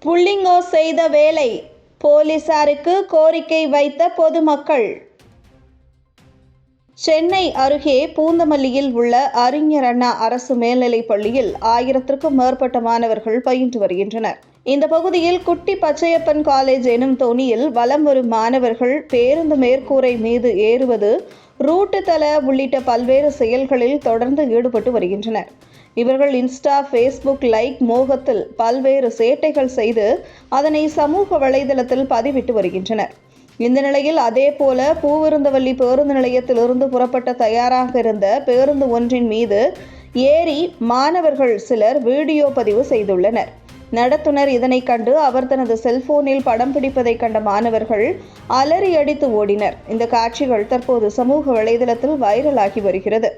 புள்ளிங்கோ செய்த வேலை, போலீசாருக்கு கோரிக்கை வைத்த பொதுமக்கள். சென்னை அருகே பூந்தமல்லியில் உள்ள அறிஞர் அண்ணா அரசு மேல்நிலைப் பள்ளியில் 1000க்கும் மேற்பட்ட மாணவர்கள் பயின்று வருகின்றனர். இந்த பகுதியில் குட்டி பச்சையப்பன் காலேஜ் எனும் தொனியில் வலம் வரும் மாணவர்கள் பேருந்து மேற்கூரை மீது ஏறுவது, ரூட்டு தள உள்ளிட்ட பல்வேறு செயல்களில் தொடர்ந்து ஈடுபட்டு வருகின்றனர். இவர்கள் இன்ஸ்டா, ஃபேஸ்புக் லைக் மோகத்தில் பல்வேறு சேட்டைகள் செய்து அதனை சமூக வலைதளத்தில் பதிவிட்டு வருகின்றனர். இந்த நிலையில் அதேபோல பூவிருந்தவல்லி பேருந்து நிலையத்திலிருந்து புறப்பட்ட தயாராக இருந்த பேருந்து ஒன்றின் மீது ஏறி மாணவர்கள் சிலர் வீடியோ பதிவு செய்துள்ளனர். நடத்துனர் இதனை கண்டு அவர் தனது செல்போனில் படம் பிடிப்பதை கண்ட மாணவர்கள் அலறி அடித்து ஓடினர். இந்த காட்சிகள் தற்போது சமூக வலைதளத்தில் வைரலாகி வருகிறது.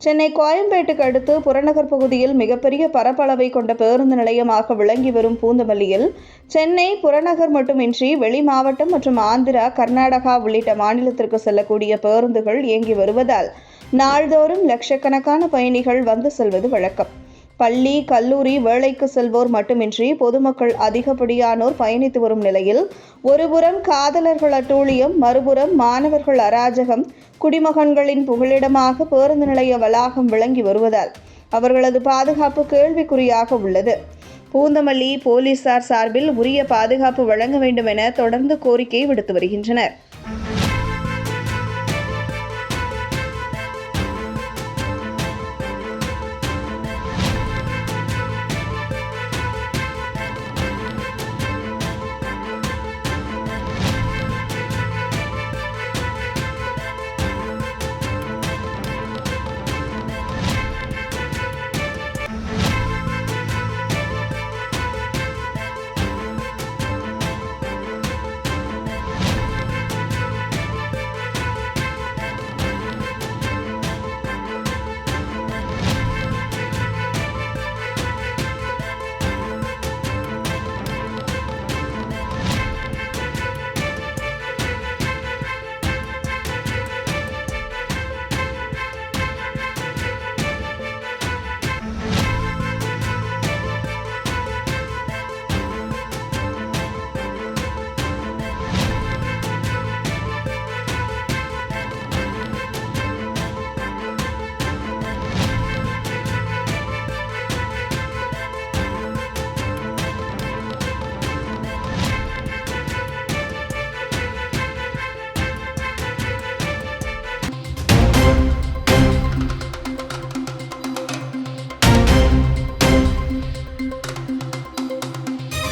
சென்னை கோயம்பேட்டுக்கு அடுத்து புறநகர் பகுதியில் மிகப்பெரிய பரப்பளவை கொண்ட பேருந்து நிலையமாக விளங்கி வரும் பூந்தமல்லியில் சென்னை புறநகர் மட்டுமின்றி வெளி மாவட்டம் மற்றும் ஆந்திரா, கர்நாடகா உள்ளிட்ட மாநிலத்திற்கு செல்லக்கூடிய பேருந்துகள் இயங்கி வருவதால் நாள்தோறும் லட்சக்கணக்கான பயணிகள் வந்து செல்வது வழக்கம். பள்ளி, கல்லூரி, வேலைக்கு செல்வோர் மட்டுமின்றி பொதுமக்கள் அதிகப்படியானோர் பயணித்து வரும் நிலையில் ஒருபுறம் காதலர்கள் அட்டூழியம், மறுபுறம் மாணவர்கள் அராஜகம், குடிமகன்களின் புகலிடமாக பேருந்து நிலைய வளாகம் விளங்கி வருவதால் அவர்களது பாதுகாப்பு கேள்விக்குறியாக உள்ளது. பூந்தமல்லி போலீசார் சார்பில் உரிய பாதுகாப்பு வழங்க வேண்டும் என தொடர்ந்து கோரிக்கை விடுத்து வருகின்றனர்.